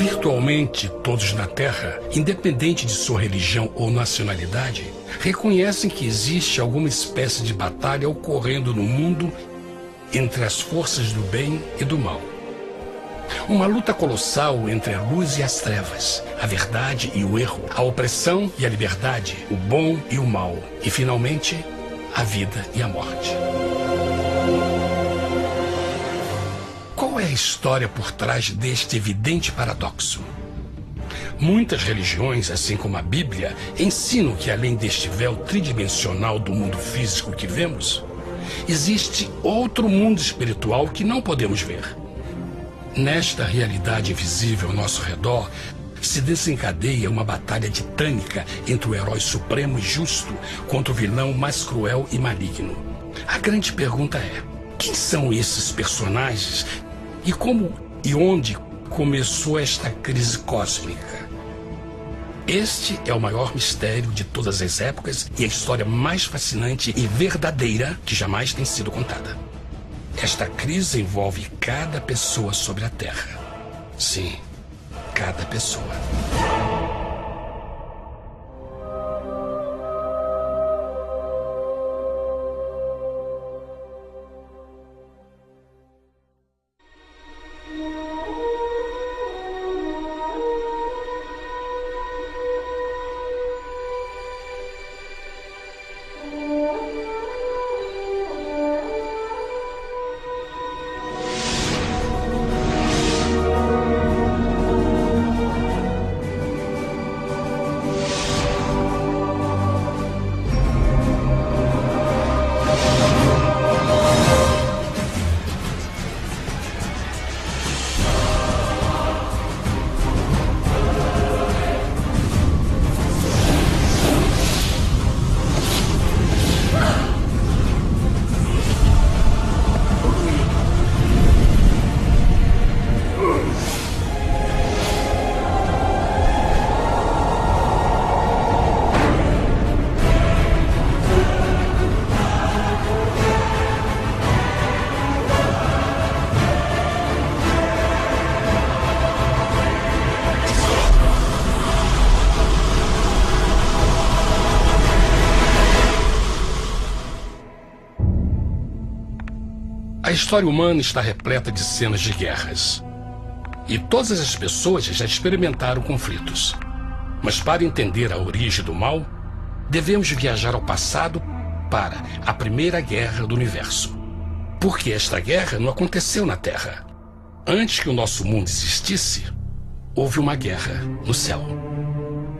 Virtualmente todos na Terra, independente de sua religião ou nacionalidade, reconhecem que existe alguma espécie de batalha ocorrendo no mundo entre as forças do bem e do mal. Uma luta colossal entre a luz e as trevas, a verdade e o erro, a opressão e a liberdade, o bom e o mal, e finalmente, a vida e a morte. Qual é a história por trás deste evidente paradoxo? Muitas religiões, assim como a Bíblia, ensinam que além deste véu tridimensional do mundo físico que vemos, existe outro mundo espiritual que não podemos ver. Nesta realidade invisível ao nosso redor, se desencadeia uma batalha titânica entre o herói supremo e justo contra o vilão mais cruel e maligno. A grande pergunta é: quem são esses personagens e como e onde começou esta crise cósmica? Este é o maior mistério de todas as épocas e a história mais fascinante e verdadeira que jamais tem sido contada. Esta crise envolve cada pessoa sobre a Terra. Sim, cada pessoa. A história humana está repleta de cenas de guerras. E todas as pessoas já experimentaram conflitos. Mas para entender a origem do mal, devemos viajar ao passado para a Primeira Guerra do Universo. Porque esta guerra não aconteceu na Terra. Antes que o nosso mundo existisse, houve uma guerra no céu.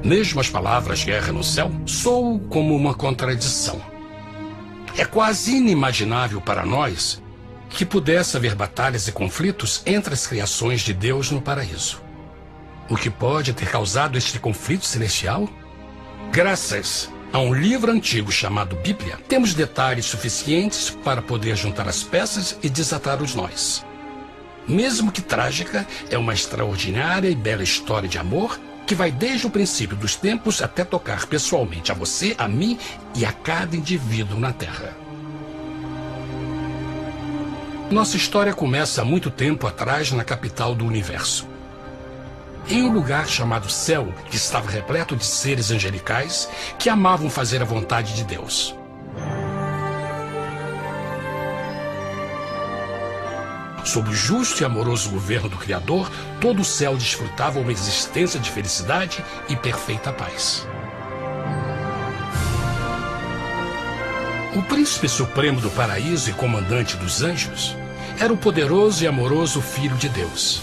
Mesmo as palavras guerra no céu soam como uma contradição. É quase inimaginável para nós que pudesse haver batalhas e conflitos entre as criações de Deus no paraíso. O que pode ter causado este conflito celestial? Graças a um livro antigo chamado Bíblia, temos detalhes suficientes para poder juntar as peças e desatar os nós. Mesmo que trágica, é uma extraordinária e bela história de amor que vai desde o princípio dos tempos até tocar pessoalmente a você, a mim e a cada indivíduo na Terra. Nossa história começa há muito tempo atrás na capital do universo. Em um lugar chamado Céu, que estava repleto de seres angelicais que amavam fazer a vontade de Deus. Sob o justo e amoroso governo do Criador, todo o céu desfrutava uma existência de felicidade e perfeita paz. O príncipe supremo do paraíso e comandante dos anjos era o poderoso e amoroso Filho de Deus,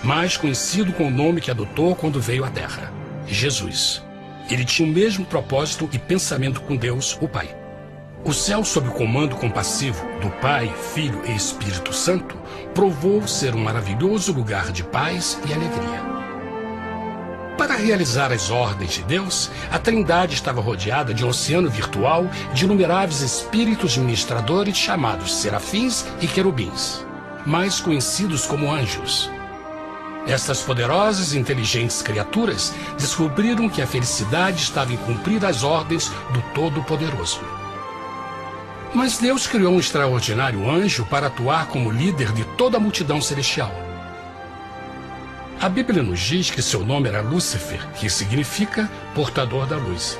mais conhecido com o nome que adotou quando veio à Terra, Jesus. Ele tinha o mesmo propósito e pensamento com Deus, o Pai. O céu, sob o comando compassivo do Pai, Filho e Espírito Santo, provou ser um maravilhoso lugar de paz e alegria. Para realizar as ordens de Deus, a Trindade estava rodeada de um oceano virtual de inumeráveis espíritos ministradores chamados serafins e querubins, mais conhecidos como anjos. Estas poderosas e inteligentes criaturas descobriram que a felicidade estava em cumprir as ordens do Todo-Poderoso. Mas Deus criou um extraordinário anjo para atuar como líder de toda a multidão celestial. A Bíblia nos diz que seu nome era Lúcifer, que significa portador da luz.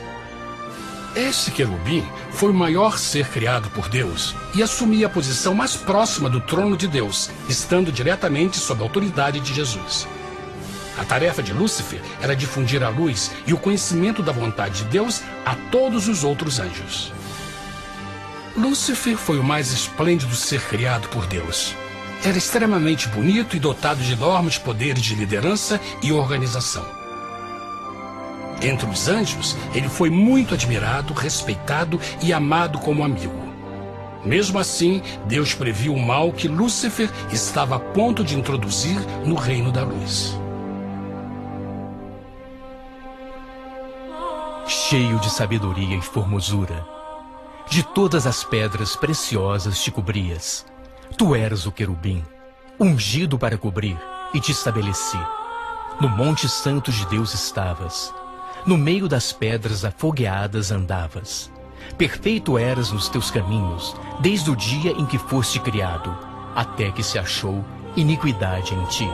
Este querubim foi o maior ser criado por Deus e assumia a posição mais próxima do trono de Deus, estando diretamente sob a autoridade de Jesus. A tarefa de Lúcifer era difundir a luz e o conhecimento da vontade de Deus a todos os outros anjos. Lúcifer foi o mais esplêndido ser criado por Deus. Era extremamente bonito e dotado de enormes poderes de liderança e organização. Entre os anjos, ele foi muito admirado, respeitado e amado como amigo. Mesmo assim, Deus previu o mal que Lúcifer estava a ponto de introduzir no reino da luz. Cheio de sabedoria e formosura, de todas as pedras preciosas te cobrias. Tu eras o querubim, ungido para cobrir, e te estabeleci. No monte santo de Deus estavas. No meio das pedras afogueadas andavas. Perfeito eras nos teus caminhos, desde o dia em que foste criado, até que se achou iniquidade em ti.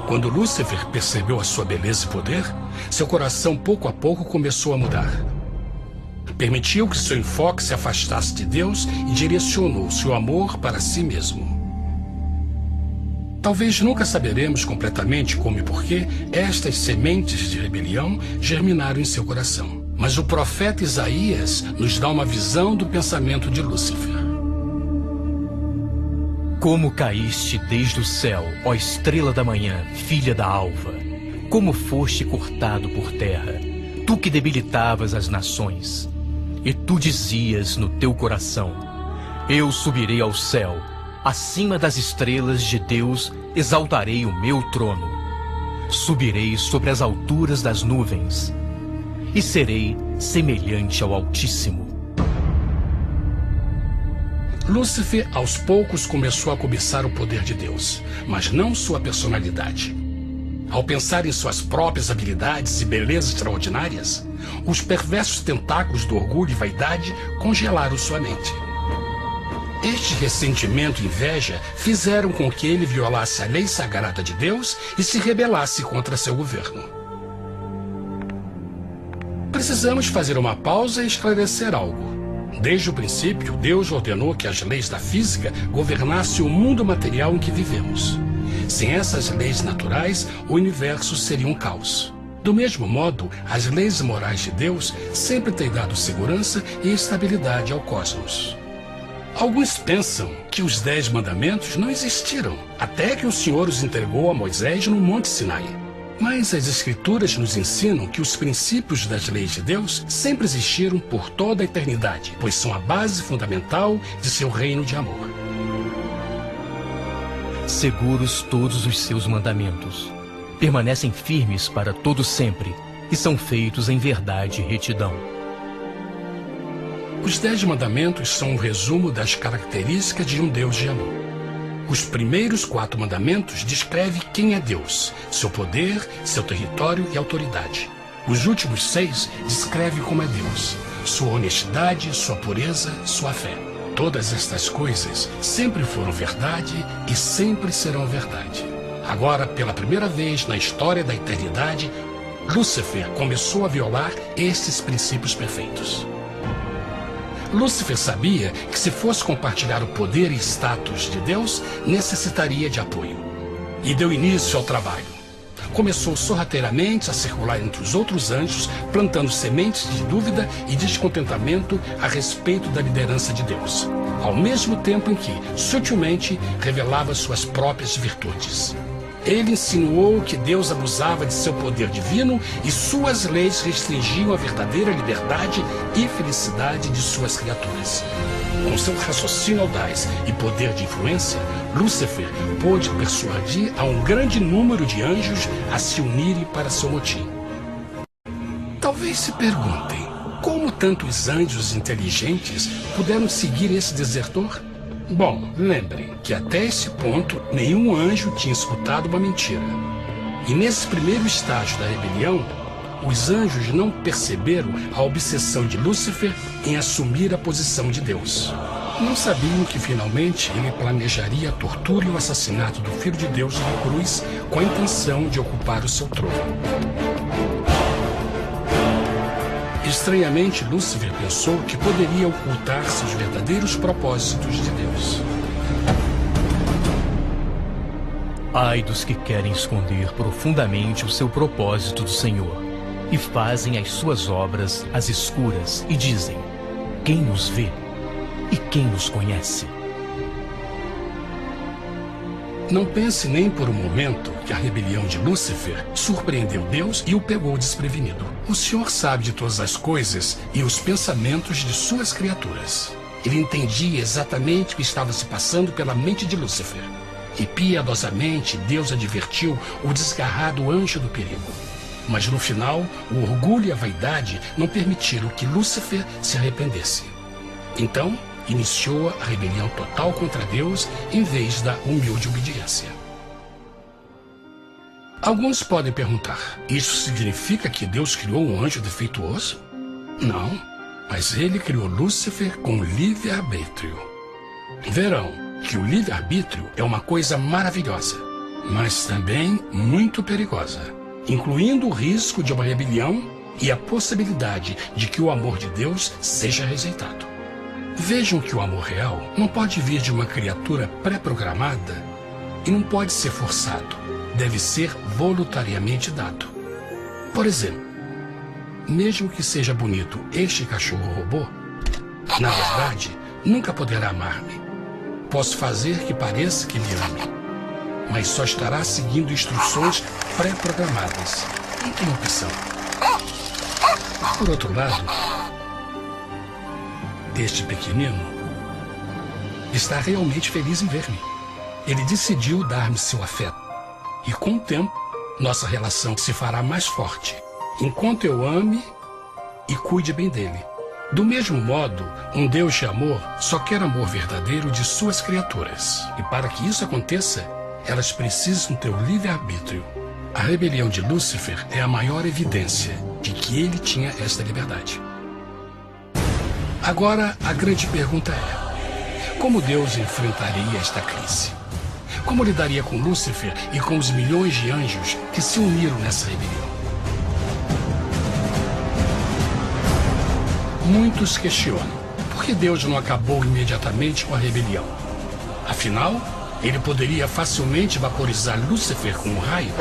Quando Lúcifer percebeu a sua beleza e poder, seu coração pouco a pouco começou a mudar. Permitiu que seu enfoque se afastasse de Deus e direcionou seu amor para si mesmo. Talvez nunca saberemos completamente como e porquê estas sementes de rebelião germinaram em seu coração. Mas o profeta Isaías nos dá uma visão do pensamento de Lúcifer. Como caíste desde o céu, ó estrela da manhã, filha da alva! Como foste cortado por terra, tu que debilitavas as nações! E tu dizias no teu coração: eu subirei ao céu, acima das estrelas de Deus exaltarei o meu trono. Subirei sobre as alturas das nuvens e serei semelhante ao Altíssimo. Lúcifer, aos poucos, começou a cobiçar o poder de Deus, mas não sua personalidade. Ao pensar em suas próprias habilidades e belezas extraordinárias, os perversos tentáculos do orgulho e vaidade congelaram sua mente. Este ressentimento e inveja fizeram com que ele violasse a lei sagrada de Deus e se rebelasse contra seu governo. Precisamos fazer uma pausa e esclarecer algo. Desde o princípio, Deus ordenou que as leis da física governassem o mundo material em que vivemos. Sem essas leis naturais, o universo seria um caos. Do mesmo modo, as leis morais de Deus sempre têm dado segurança e estabilidade ao cosmos. Alguns pensam que os 10 mandamentos não existiram, até que o Senhor os entregou a Moisés no Monte Sinai. Mas as Escrituras nos ensinam que os princípios das leis de Deus sempre existiram por toda a eternidade, pois são a base fundamental de seu reino de amor. Seguros todos os seus mandamentos, permanecem firmes para todo sempre e são feitos em verdade e retidão. Os 10 mandamentos são um resumo das características de um Deus de amor. Os primeiros 4 mandamentos descrevem quem é Deus, seu poder, seu território e autoridade. Os últimos 6 descrevem como é Deus, sua honestidade, sua pureza, sua fé. Todas estas coisas sempre foram verdade e sempre serão verdade. Agora, pela primeira vez na história da eternidade, Lúcifer começou a violar estes princípios perfeitos. Lúcifer sabia que se fosse compartilhar o poder e status de Deus, necessitaria de apoio. E deu início ao trabalho. Começou sorrateiramente a circular entre os outros anjos, plantando sementes de dúvida e descontentamento a respeito da liderança de Deus, ao mesmo tempo em que, sutilmente, revelava suas próprias virtudes. Ele insinuou que Deus abusava de seu poder divino e suas leis restringiam a verdadeira liberdade e felicidade de suas criaturas. Com seu raciocínio audaz e poder de influência, Lúcifer pôde persuadir a um grande número de anjos a se unirem para seu motim. Talvez se perguntem, como tantos anjos inteligentes puderam seguir esse desertor? Bom, lembrem que até esse ponto nenhum anjo tinha escutado uma mentira. E nesse primeiro estágio da rebelião, os anjos não perceberam a obsessão de Lúcifer em assumir a posição de Deus. Não sabiam que finalmente ele planejaria a tortura e o assassinato do Filho de Deus na cruz com a intenção de ocupar o seu trono. Estranhamente, Lúcifer pensou que poderia ocultar seus verdadeiros propósitos de Deus. Ai dos que querem esconder profundamente o seu propósito do Senhor e fazem as suas obras às escuras e dizem: quem nos vê e quem nos conhece? Não pense nem por um momento que a rebelião de Lúcifer surpreendeu Deus e o pegou desprevenido. O Senhor sabe de todas as coisas e os pensamentos de suas criaturas. Ele entendia exatamente o que estava se passando pela mente de Lúcifer. E piedosamente Deus advertiu o desgarrado anjo do perigo. Mas no final, o orgulho e a vaidade não permitiram que Lúcifer se arrependesse. Então, iniciou a rebelião total contra Deus em vez da humilde obediência. Alguns podem perguntar: isso significa que Deus criou um anjo defeituoso? Não, mas ele criou Lúcifer com livre-arbítrio. Verão que o livre-arbítrio é uma coisa maravilhosa, mas também muito perigosa, incluindo o risco de uma rebelião e a possibilidade de que o amor de Deus seja rejeitado. Vejam que o amor real não pode vir de uma criatura pré-programada e não pode ser forçado, deve ser voluntariamente dado. Por exemplo, mesmo que seja bonito este cachorro robô, na verdade, nunca poderá amar-me. Posso fazer que pareça que me ame, mas só estará seguindo instruções pré-programadas. Não tem opção. Por outro lado, este pequenino está realmente feliz em ver-me. Ele decidiu dar-me seu afeto. E com o tempo, nossa relação se fará mais forte, enquanto eu ame e cuide bem dele. Do mesmo modo, um Deus de amor só quer amor verdadeiro de suas criaturas. E para que isso aconteça, elas precisam ter o livre-arbítrio. A rebelião de Lúcifer é a maior evidência de que ele tinha esta liberdade. Agora, a grande pergunta é: como Deus enfrentaria esta crise? Como lidaria com Lúcifer e com os milhões de anjos que se uniram nessa rebelião? Muitos questionam: por que Deus não acabou imediatamente com a rebelião? Afinal, ele poderia facilmente vaporizar Lúcifer com um raio.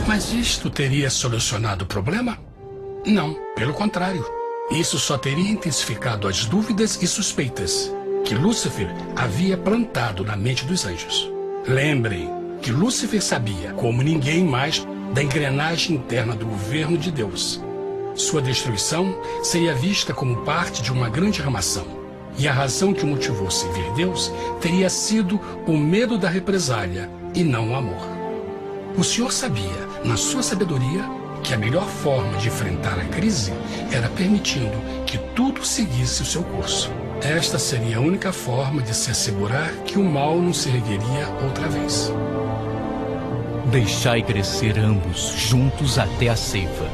Mas isto teria solucionado o problema? Não, pelo contrário. Isso só teria intensificado as dúvidas e suspeitas que Lúcifer havia plantado na mente dos anjos. Lembrem que Lúcifer sabia, como ninguém mais, da engrenagem interna do governo de Deus. Sua destruição seria vista como parte de uma grande armação, e a razão que o motivou a servir Deus teria sido o medo da represália e não o amor. O Senhor sabia, na sua sabedoria, que a melhor forma de enfrentar a crise era permitindo que tudo seguisse o seu curso. Esta seria a única forma de se assegurar que o mal não se ergueria outra vez. Deixai crescer ambos juntos até a ceifa.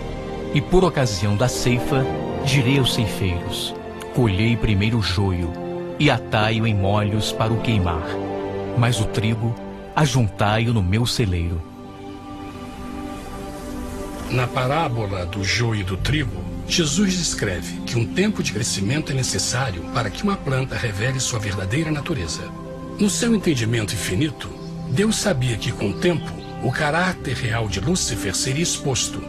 E por ocasião da ceifa, direi aos ceifeiros: colhei primeiro o joio e atai-o em molhos para o queimar, mas o trigo ajuntai-o no meu celeiro. Na parábola do joio e do trigo, Jesus descreve que um tempo de crescimento é necessário para que uma planta revele sua verdadeira natureza. No seu entendimento infinito, Deus sabia que com o tempo, o caráter real de Lúcifer seria exposto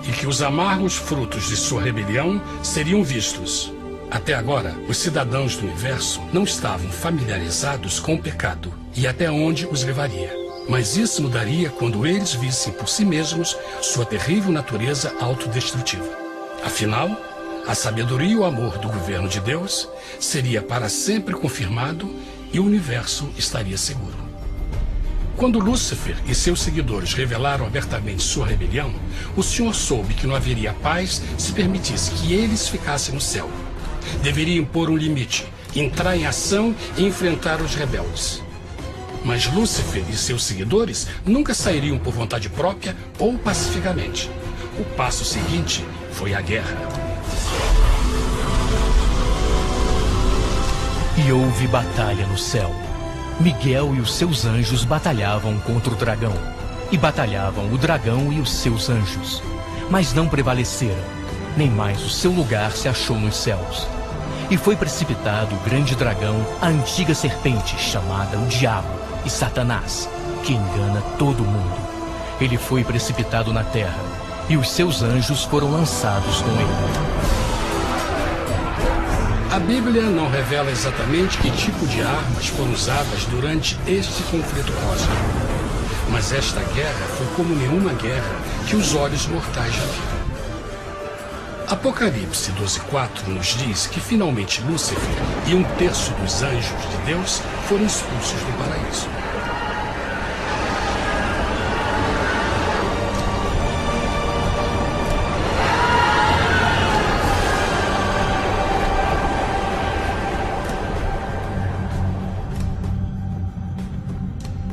e que os amargos frutos de sua rebelião seriam vistos. Até agora, os cidadãos do universo não estavam familiarizados com o pecado e até onde os levaria. Mas isso mudaria quando eles vissem por si mesmos sua terrível natureza autodestrutiva. Afinal, a sabedoria e o amor do governo de Deus seria para sempre confirmado e o universo estaria seguro. Quando Lúcifer e seus seguidores revelaram abertamente sua rebelião, o Senhor soube que não haveria paz se permitisse que eles ficassem no céu. Deveria impor um limite, entrar em ação e enfrentar os rebeldes. Mas Lúcifer e seus seguidores nunca sairiam por vontade própria ou pacificamente. O passo seguinte foi a guerra. houve batalha no céu. Miguel e os seus anjos batalhavam contra o dragão. E batalhavam o dragão e os seus anjos. Mas não prevaleceram, nem mais o seu lugar se achou nos céus. E foi precipitado o grande dragão, a antiga serpente, chamada o Diabo e Satanás, que engana todo mundo. Ele foi precipitado na terra, e os seus anjos foram lançados com ele. A Bíblia não revela exatamente que tipo de armas foram usadas durante este conflito cósmico. Mas esta guerra foi como nenhuma guerra que os olhos mortais já viram. Apocalipse 12:4 nos diz que finalmente Lúcifer e 1/3 dos anjos de Deus foram expulsos do paraíso.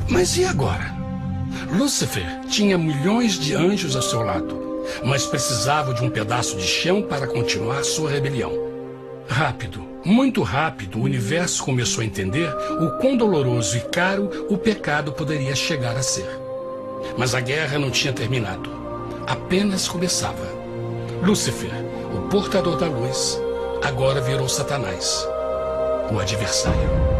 Mas e agora? Lúcifer tinha milhões de anjos ao seu lado, mas precisava de um pedaço de chão para continuar sua rebelião. Rápido, muito rápido, o universo começou a entender o quão doloroso e caro o pecado poderia chegar a ser. Mas a guerra não tinha terminado, apenas começava. Lúcifer, o portador da luz, agora virou Satanás, o adversário.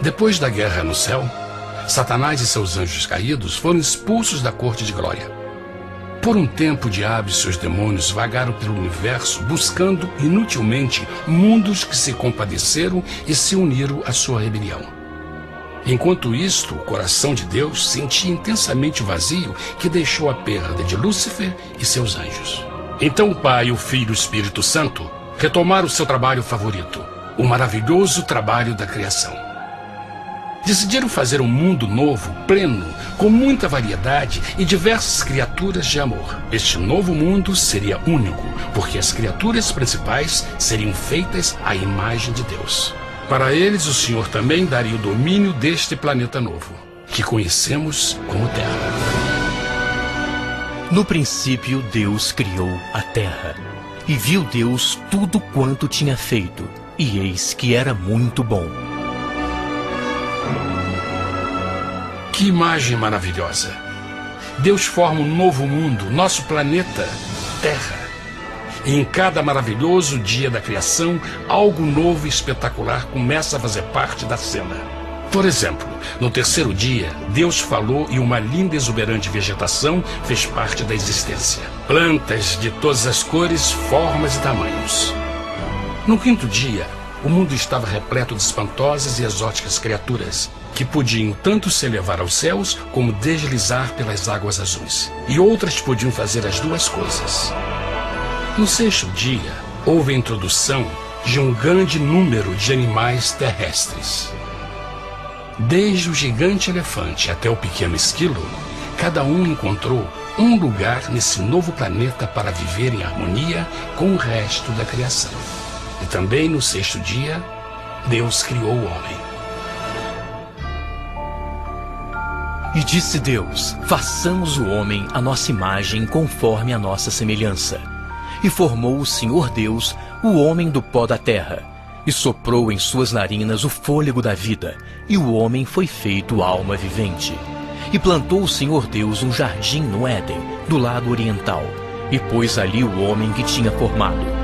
Depois da guerra no céu, Satanás e seus anjos caídos foram expulsos da corte de glória. Por um tempo, o diabo e seus demônios vagaram pelo universo buscando inutilmente mundos que se compadeceram e se uniram à sua rebelião. Enquanto isto, o coração de Deus sentia intensamente o vazio que deixou a perda de Lúcifer e seus anjos. Então o Pai, o Filho e o Espírito Santo retomaram o seu trabalho favorito, o maravilhoso trabalho da criação. Decidiram fazer um mundo novo, pleno, com muita variedade e diversas criaturas de amor. Este novo mundo seria único, porque as criaturas principais seriam feitas à imagem de Deus. Para eles, o Senhor também daria o domínio deste planeta novo, que conhecemos como Terra. No princípio, Deus criou a terra. E viu Deus tudo quanto tinha feito, e eis que era muito bom. Que imagem maravilhosa! Deus forma um novo mundo, nosso planeta, Terra. E em cada maravilhoso dia da criação, algo novo e espetacular começa a fazer parte da cena. Por exemplo, no terceiro dia, Deus falou e uma linda e exuberante vegetação fez parte da existência. Plantas de todas as cores, formas e tamanhos. No quinto dia, o mundo estava repleto de espantosas e exóticas criaturas, que podiam tanto se elevar aos céus como deslizar pelas águas azuis. E outras podiam fazer as duas coisas. No sexto dia, houve a introdução de um grande número de animais terrestres. Desde o gigante elefante até o pequeno esquilo, cada um encontrou um lugar nesse novo planeta para viver em harmonia com o resto da criação. E também no sexto dia, Deus criou o homem. E disse Deus: façamos o homem à nossa imagem, conforme a nossa semelhança. E formou o Senhor Deus o homem do pó da terra, e soprou em suas narinas o fôlego da vida, e o homem foi feito alma vivente. E plantou o Senhor Deus um jardim no Éden, do lado oriental, e pôs ali o homem que tinha formado.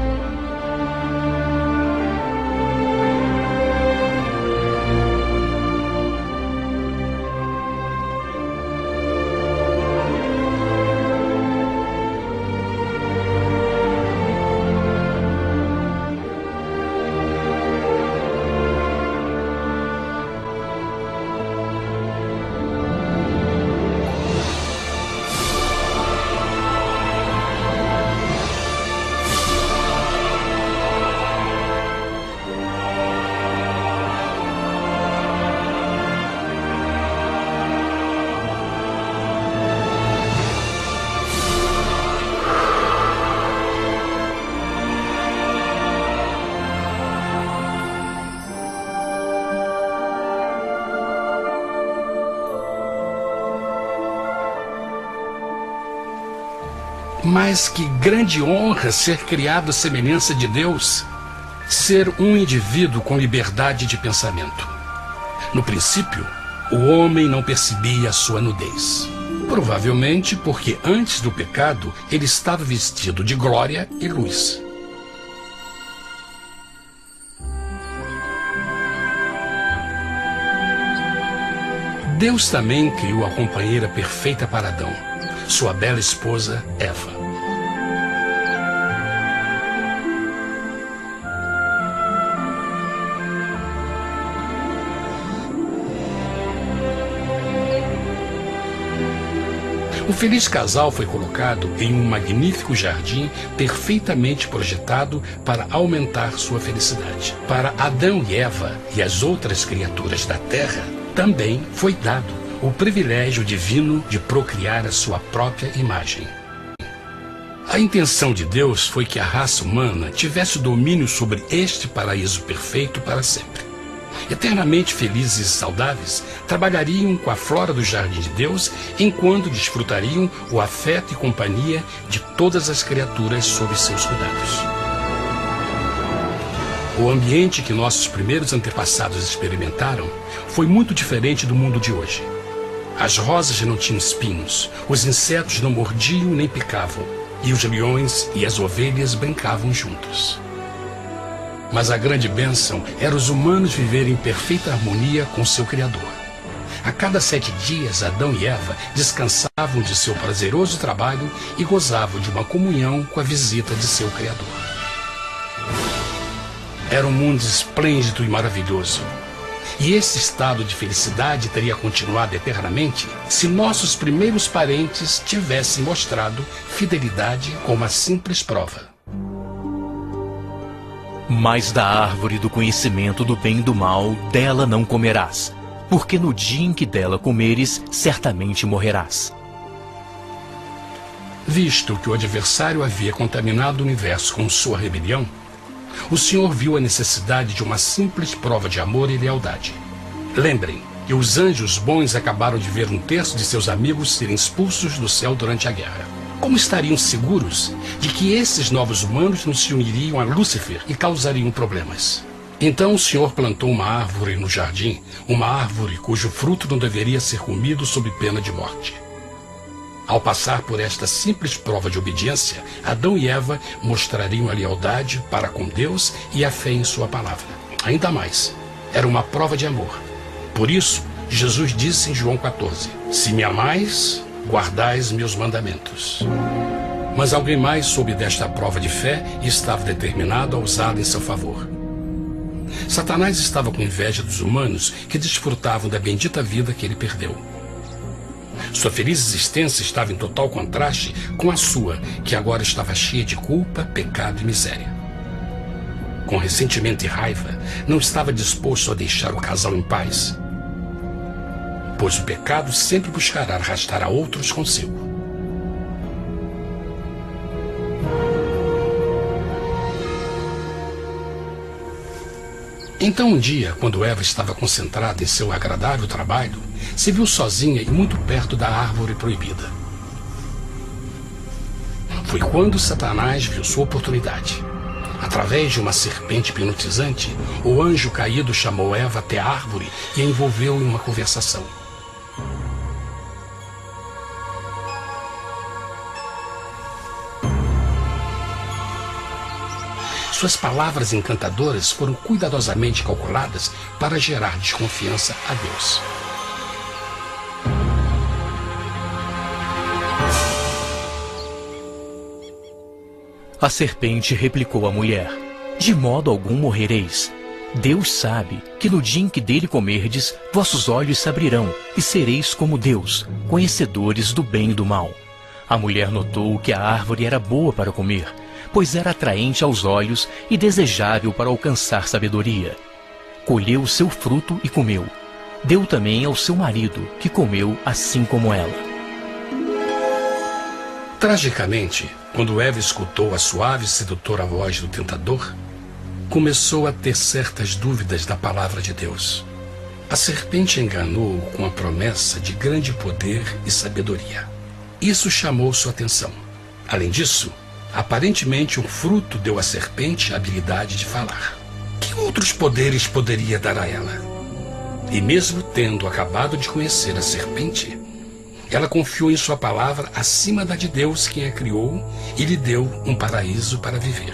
Mas que grande honra ser criado à semelhança de Deus, ser um indivíduo com liberdade de pensamento. No princípio, o homem não percebia a sua nudez. Provavelmente porque antes do pecado ele estava vestido de glória e luz. Deus também criou a companheira perfeita para Adão, sua bela esposa Eva. O feliz casal foi colocado em um magnífico jardim perfeitamente projetado para aumentar sua felicidade. Para Adão e Eva e as outras criaturas da terra, também foi dado o privilégio divino de procriar a sua própria imagem. A intenção de Deus foi que a raça humana tivesse domínio sobre este paraíso perfeito para sempre. Eternamente felizes e saudáveis, trabalhariam com a flora do jardim de Deus, enquanto desfrutariam o afeto e companhia de todas as criaturas sob seus cuidados. O ambiente que nossos primeiros antepassados experimentaram foi muito diferente do mundo de hoje. As rosas não tinham espinhos, os insetos não mordiam nem picavam, e os leões e as ovelhas brincavam juntos. Mas a grande bênção era os humanos viverem em perfeita harmonia com seu Criador. A cada 7 dias, Adão e Eva descansavam de seu prazeroso trabalho e gozavam de uma comunhão com a visita de seu Criador. Era um mundo esplêndido e maravilhoso. E esse estado de felicidade teria continuado eternamente se nossos primeiros parentes tivessem mostrado fidelidade com uma simples prova. Mas da árvore do conhecimento do bem e do mal, dela não comerás, porque no dia em que dela comeres, certamente morrerás. Visto que o adversário havia contaminado o universo com sua rebelião, o Senhor viu a necessidade de uma simples prova de amor e lealdade. Lembrem que os anjos bons acabaram de ver 1/3 de seus amigos serem expulsos do céu durante a guerra. Como estariam seguros de que esses novos humanos não se uniriam a Lúcifer e causariam problemas? Então o Senhor plantou uma árvore no jardim, uma árvore cujo fruto não deveria ser comido sob pena de morte. Ao passar por esta simples prova de obediência, Adão e Eva mostrariam a lealdade para com Deus e a fé em sua palavra. Ainda mais, era uma prova de amor. Por isso, Jesus disse em João 14, se me amais, guardais meus mandamentos. Mas alguém mais soube desta prova de fé e estava determinado a usá-la em seu favor. Satanás estava com inveja dos humanos que desfrutavam da bendita vida que ele perdeu. Sua feliz existência estava em total contraste com a sua, que agora estava cheia de culpa, pecado e miséria. Com ressentimento e raiva, não estava disposto a deixar o casal em paz, pois o pecado sempre buscará arrastar a outros consigo. Então um dia, quando Eva estava concentrada em seu agradável trabalho, se viu sozinha e muito perto da árvore proibida. Foi quando Satanás viu sua oportunidade. Através de uma serpente hipnotizante, o anjo caído chamou Eva até a árvore e a envolveu em uma conversação. Suas palavras encantadoras foram cuidadosamente calculadas para gerar desconfiança a Deus. A serpente replicou à mulher, de modo algum morrereis. Deus sabe que no dia em que dele comerdes, vossos olhos se abrirão, e sereis como Deus, conhecedores do bem e do mal. A mulher notou que a árvore era boa para comer, pois era atraente aos olhos e desejável para alcançar sabedoria. Colheu o seu fruto e comeu. Deu também ao seu marido, que comeu assim como ela. Tragicamente, quando Eva escutou a suave e sedutora voz do tentador, começou a ter certas dúvidas da palavra de Deus. A serpente enganou-o com a promessa de grande poder e sabedoria. Isso chamou sua atenção. Além disso, aparentemente um fruto deu à serpente a habilidade de falar. Que outros poderes poderia dar a ela? E mesmo tendo acabado de conhecer a serpente, ela confiou em sua palavra acima da de Deus, quem a criou, e lhe deu um paraíso para viver.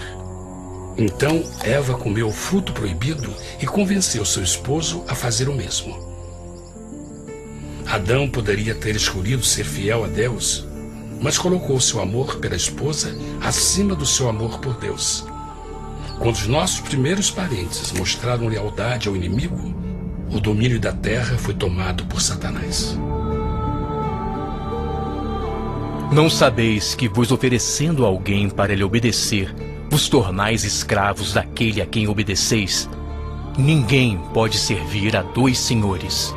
Então Eva comeu o fruto proibido e convenceu seu esposo a fazer o mesmo. Adão poderia ter escolhido ser fiel a Deus, mas colocou seu amor pela esposa acima do seu amor por Deus. Quando os nossos primeiros parentes mostraram lealdade ao inimigo, o domínio da terra foi tomado por Satanás. Não sabeis que, vos oferecendo a alguém para lhe obedecer, vos tornais escravos daquele a quem obedeceis? Ninguém pode servir a dois senhores.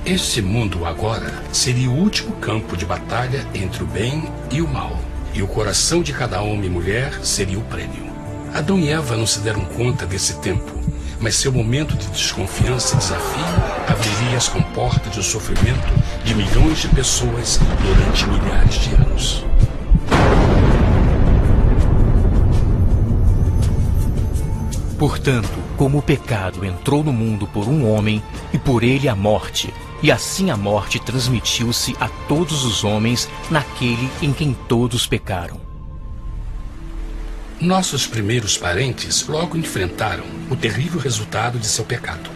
Este mundo agora seria o último campo de batalha entre o bem e o mal, e o coração de cada homem e mulher seria o prêmio. Adão e Eva não se deram conta desse tempo, mas seu momento de desconfiança e desafio abriria as comportas do sofrimento de milhões de pessoas durante milhares de anos. Portanto, como o pecado entrou no mundo por um homem, e por ele a morte, e assim a morte transmitiu-se a todos os homens naquele em quem todos pecaram. Nossos primeiros parentes logo enfrentaram o terrível resultado de seu pecado.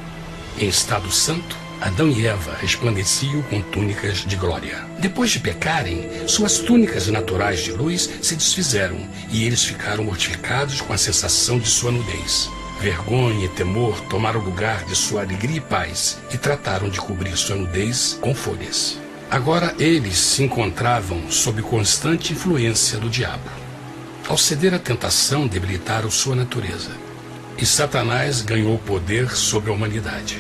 Em estado santo, Adão e Eva resplandeciam com túnicas de glória. Depois de pecarem, suas túnicas naturais de luz se desfizeram e eles ficaram mortificados com a sensação de sua nudez. Vergonha e temor tomaram lugar de sua alegria e paz e trataram de cobrir sua nudez com folhas. Agora eles se encontravam sob constante influência do diabo. Ao ceder à tentação, debilitaram sua natureza. E Satanás ganhou poder sobre a humanidade.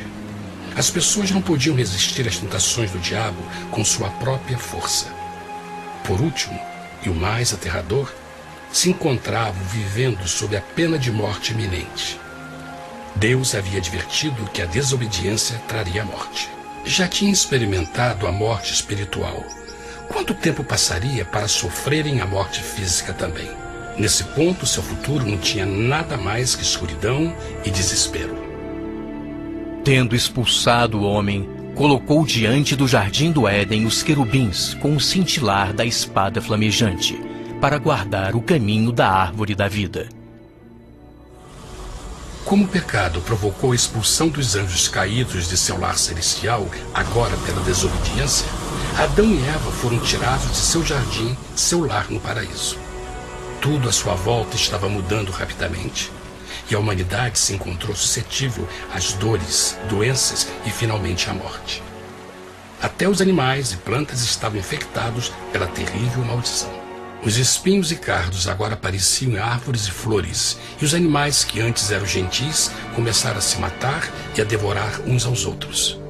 As pessoas não podiam resistir às tentações do diabo com sua própria força. Por último, e o mais aterrador, se encontravam vivendo sob a pena de morte iminente. Deus havia advertido que a desobediência traria a morte. Já tinha experimentado a morte espiritual. Quanto tempo passaria para sofrerem a morte física também? Nesse ponto, seu futuro não tinha nada mais que escuridão e desespero. Tendo expulsado o homem, colocou diante do jardim do Éden os querubins com o cintilar da espada flamejante, para guardar o caminho da árvore da vida. Como o pecado provocou a expulsão dos anjos caídos de seu lar celestial, agora pela desobediência, Adão e Eva foram tirados de seu jardim, seu lar no paraíso. Tudo à sua volta estava mudando rapidamente, e a humanidade se encontrou suscetível às dores, doenças e finalmente à morte. Até os animais e plantas estavam infectados pela terrível maldição. Os espinhos e cardos agora pareciam em árvores e flores, e os animais que antes eram gentis começaram a se matar e a devorar uns aos outros.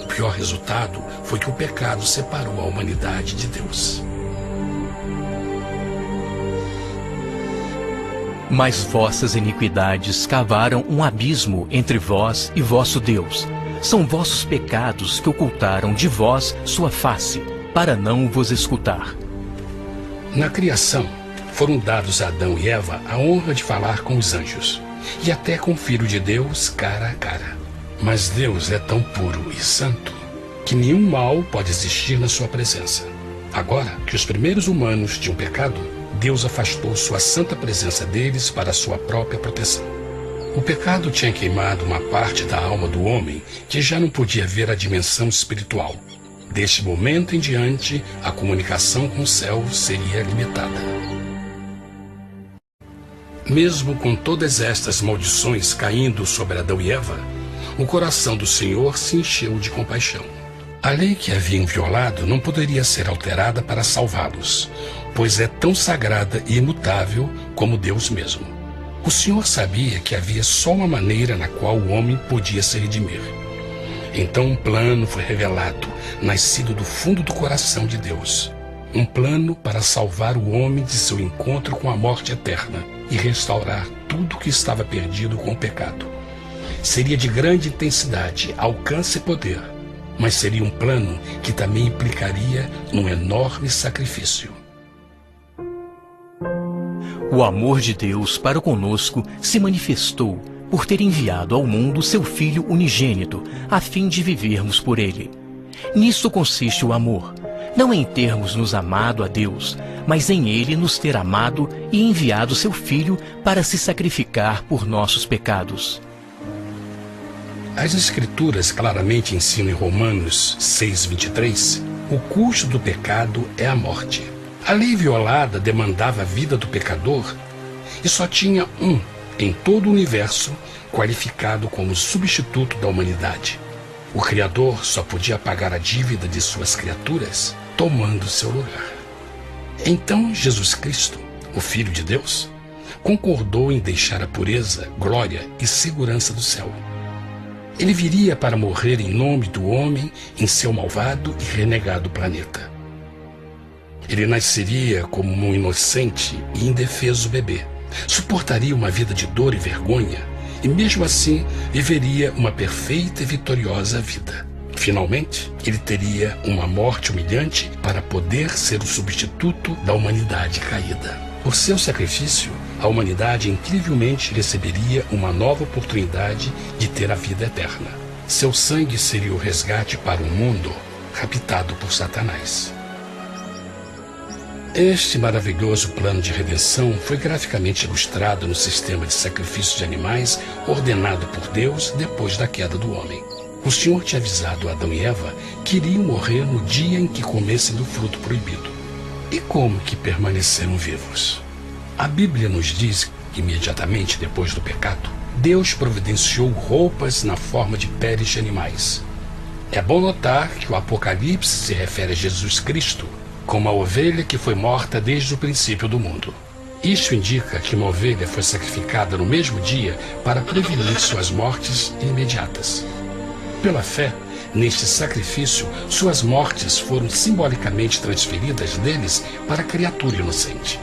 O pior resultado foi que o pecado separou a humanidade de Deus. Mas vossas iniquidades cavaram um abismo entre vós e vosso Deus. São vossos pecados que ocultaram de vós sua face, para não vos escutar. Na criação, foram dados a Adão e Eva a honra de falar com os anjos, e até com o Filho de Deus cara a cara. Mas Deus é tão puro e santo que nenhum mal pode existir na sua presença. Agora que os primeiros humanos tinham pecado, Deus afastou sua santa presença deles para a sua própria proteção. O pecado tinha queimado uma parte da alma do homem que já não podia ver a dimensão espiritual. Deste momento em diante, a comunicação com o céu seria limitada. Mesmo com todas estas maldições caindo sobre Adão e Eva, o coração do Senhor se encheu de compaixão. A lei que haviam violado não poderia ser alterada para salvá-los, pois é tão sagrada e imutável como Deus mesmo. O Senhor sabia que havia só uma maneira na qual o homem podia se redimir. Então um plano foi revelado, nascido do fundo do coração de Deus. Um plano para salvar o homem de seu encontro com a morte eterna e restaurar tudo que estava perdido com o pecado. Seria de grande intensidade, alcance e poder, mas seria um plano que também implicaria num enorme sacrifício. O amor de Deus para conosco se manifestou por ter enviado ao mundo seu Filho unigênito, a fim de vivermos por ele. Nisso consiste o amor, não em termos nos amado a Deus, mas em ele nos ter amado e enviado seu Filho para se sacrificar por nossos pecados. As Escrituras claramente ensinam em Romanos 6:23, o custo do pecado é a morte. A lei violada demandava a vida do pecador e só tinha um em todo o universo qualificado como substituto da humanidade. O Criador só podia pagar a dívida de suas criaturas tomando seu lugar. Então Jesus Cristo, o Filho de Deus, concordou em deixar a pureza, glória e segurança do céu. Ele viria para morrer em nome do homem em seu malvado e renegado planeta. Ele nasceria como um inocente e indefeso bebê, suportaria uma vida de dor e vergonha e mesmo assim viveria uma perfeita e vitoriosa vida. Finalmente, ele teria uma morte humilhante para poder ser o substituto da humanidade caída. Por seu sacrifício, a humanidade incrivelmente receberia uma nova oportunidade de ter a vida eterna. Seu sangue seria o resgate para um mundo raptado por Satanás. Este maravilhoso plano de redenção foi graficamente ilustrado no sistema de sacrifício de animais ordenado por Deus depois da queda do homem. O Senhor tinha avisado Adão e Eva que iriam morrer no dia em que comessem do fruto proibido. E como que permaneceram vivos? A Bíblia nos diz que imediatamente depois do pecado, Deus providenciou roupas na forma de peles de animais. É bom notar que o Apocalipse se refere a Jesus Cristo como a ovelha que foi morta desde o princípio do mundo. Isto indica que uma ovelha foi sacrificada no mesmo dia para prevenir suas mortes imediatas. Pela fé, neste sacrifício, suas mortes foram simbolicamente transferidas deles para a criatura inocente.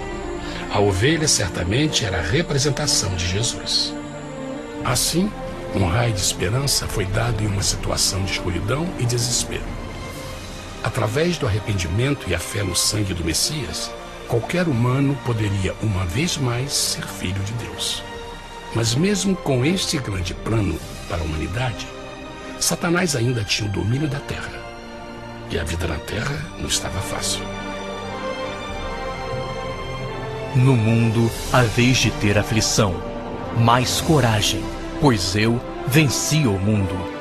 A ovelha certamente era a representação de Jesus. Assim, um raio de esperança foi dado em uma situação de escuridão e desespero. Através do arrependimento e a fé no sangue do Messias, qualquer humano poderia uma vez mais ser filho de Deus. Mas mesmo com este grande plano para a humanidade, Satanás ainda tinha o domínio da terra. E a vida na terra não estava fácil. No mundo haveis de ter aflição, mas coragem, pois eu venci o mundo.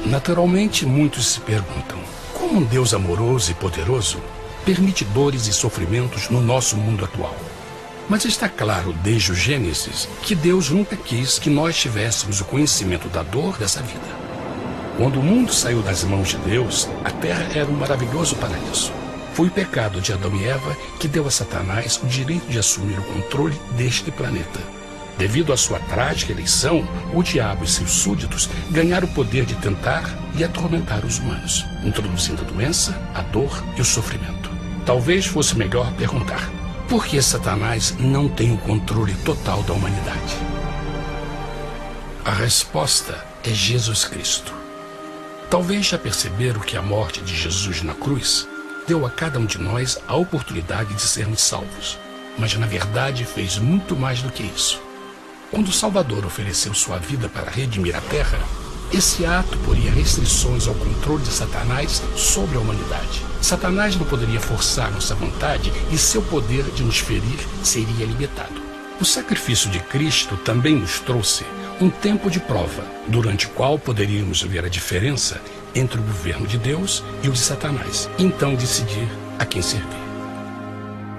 Naturalmente, muitos se perguntam, como um Deus amoroso e poderoso permite dores e sofrimentos no nosso mundo atual? Mas está claro desde o Gênesis que Deus nunca quis que nós tivéssemos o conhecimento da dor dessa vida. Quando o mundo saiu das mãos de Deus, a terra era um maravilhoso paraíso. Foi o pecado de Adão e Eva que deu a Satanás o direito de assumir o controle deste planeta. Devido à sua trágica eleição, o diabo e seus súditos ganharam o poder de tentar e atormentar os humanos, introduzindo a doença, a dor e o sofrimento. Talvez fosse melhor perguntar: por que Satanás não tem o controle total da humanidade? A resposta é Jesus Cristo. Talvez já perceberam que a morte de Jesus na cruz deu a cada um de nós a oportunidade de sermos salvos, mas na verdade fez muito mais do que isso. Quando o Salvador ofereceu sua vida para redimir a terra, esse ato poria restrições ao controle de Satanás sobre a humanidade. Satanás não poderia forçar nossa vontade e seu poder de nos ferir seria limitado. O sacrifício de Cristo também nos trouxe um tempo de prova, durante o qual poderíamos ver a diferença entre o governo de Deus e o de Satanás, e então decidir a quem servir.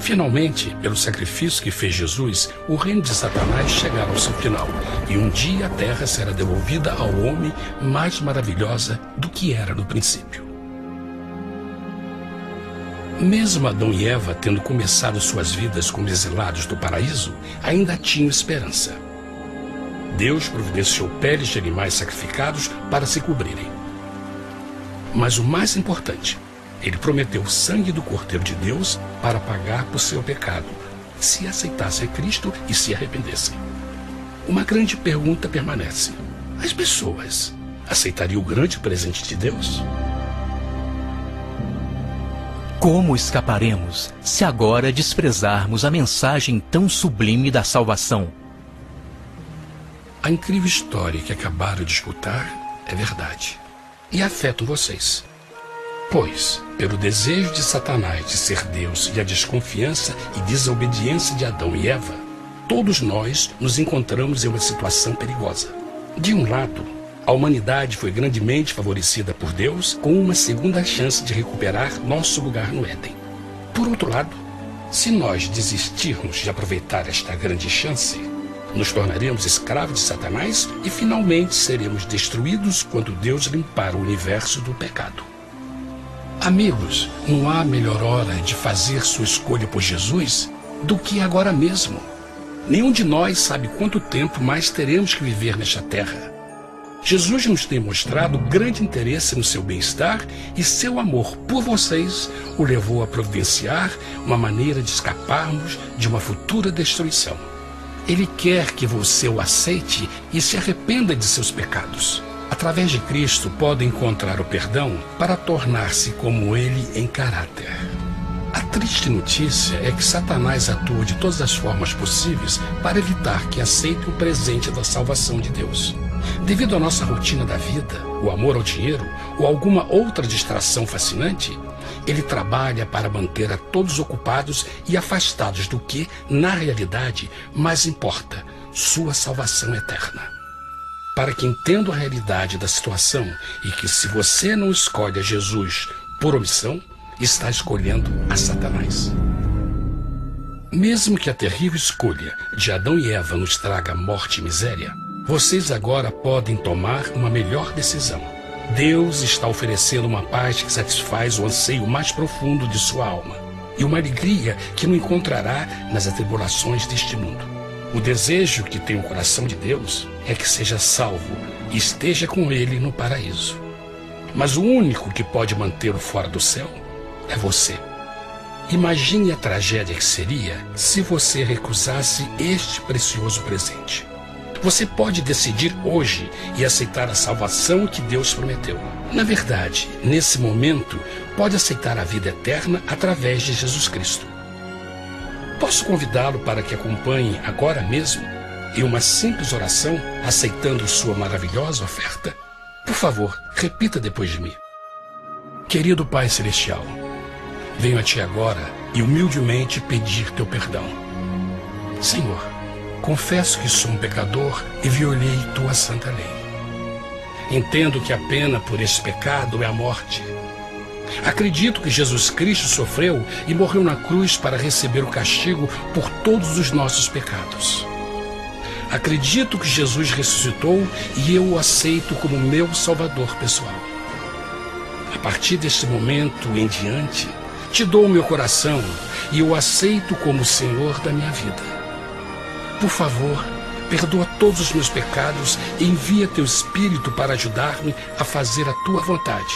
Finalmente, pelo sacrifício que fez Jesus, o reino de Satanás chegará ao seu final, e um dia a terra será devolvida ao homem mais maravilhosa do que era no princípio. Mesmo Adão e Eva tendo começado suas vidas como exilados do paraíso, ainda tinham esperança. Deus providenciou peles de animais sacrificados para se cobrirem. Mas o mais importante, ele prometeu o sangue do Cordeiro de Deus para pagar por seu pecado, se aceitassem Cristo e se arrependessem. Uma grande pergunta permanece: as pessoas aceitaria o grande presente de Deus? Como escaparemos se agora desprezarmos a mensagem tão sublime da salvação? A incrível história que acabaram de escutar é verdade e afeta vocês. Pois, pelo desejo de Satanás de ser Deus e a desconfiança e desobediência de Adão e Eva, todos nós nos encontramos em uma situação perigosa. De um lado, a humanidade foi grandemente favorecida por Deus com uma segunda chance de recuperar nosso lugar no Éden. Por outro lado, se nós desistirmos de aproveitar esta grande chance, nos tornaremos escravos de Satanás e finalmente seremos destruídos quando Deus limpar o universo do pecado. Amigos, não há melhor hora de fazer sua escolha por Jesus do que agora mesmo. Nenhum de nós sabe quanto tempo mais teremos que viver nesta terra. Jesus nos tem mostrado grande interesse no seu bem-estar e seu amor por vocês o levou a providenciar uma maneira de escaparmos de uma futura destruição. Ele quer que você o aceite e se arrependa de seus pecados. Através de Cristo, pode encontrar o perdão para tornar-se como Ele em caráter. A triste notícia é que Satanás atua de todas as formas possíveis para evitar que aceite o presente da salvação de Deus. Devido à nossa rotina da vida, o amor ao dinheiro ou alguma outra distração fascinante, ele trabalha para manter a todos ocupados e afastados do que, na realidade, mais importa, sua salvação eterna. Para que entendam a realidade da situação e que se você não escolhe a Jesus por omissão, está escolhendo a Satanás. Mesmo que a terrível escolha de Adão e Eva nos traga morte e miséria, vocês agora podem tomar uma melhor decisão. Deus está oferecendo uma paz que satisfaz o anseio mais profundo de sua alma e uma alegria que não encontrará nas atribulações deste mundo. O desejo que tem o coração de Deus é que seja salvo e esteja com Ele no paraíso. Mas o único que pode mantê-lo fora do céu é você. Imagine a tragédia que seria se você recusasse este precioso presente. Você pode decidir hoje e aceitar a salvação que Deus prometeu. Na verdade, nesse momento, pode aceitar a vida eterna através de Jesus Cristo. Posso convidá-lo para que acompanhe agora mesmo em uma simples oração, aceitando sua maravilhosa oferta? Por favor, repita depois de mim. Querido Pai Celestial, venho a Ti agora e humildemente pedir Teu perdão. Senhor, confesso que sou um pecador e violei Tua santa lei. Entendo que a pena por esse pecado é a morte. Acredito que Jesus Cristo sofreu e morreu na cruz para receber o castigo por todos os nossos pecados. Acredito que Jesus ressuscitou e eu o aceito como meu Salvador pessoal. A partir deste momento em diante, Te dou o meu coração e eu o aceito como o Senhor da minha vida. Por favor, perdoa todos os meus pecados e envia Teu Espírito para ajudar-me a fazer a Tua vontade.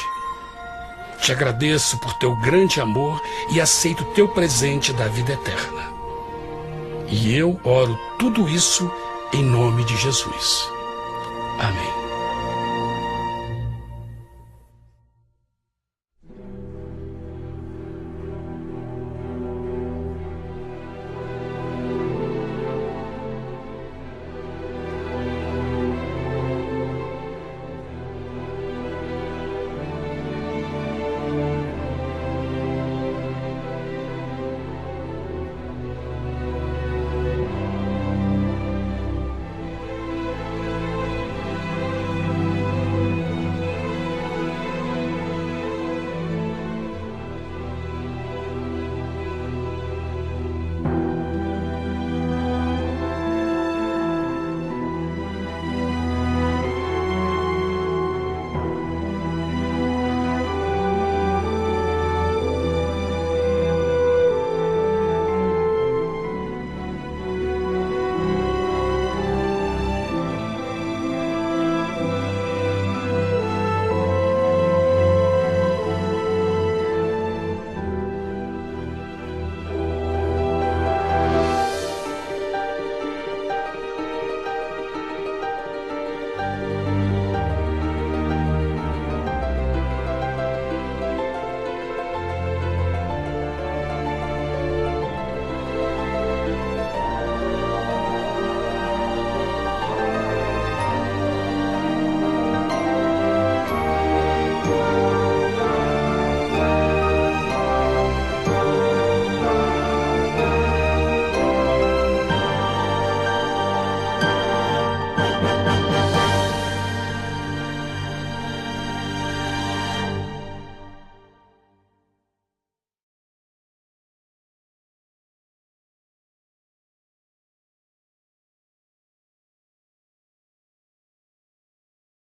Te agradeço por Teu grande amor e aceito Teu presente da vida eterna. E eu oro tudo isso em nome de Jesus. Amém.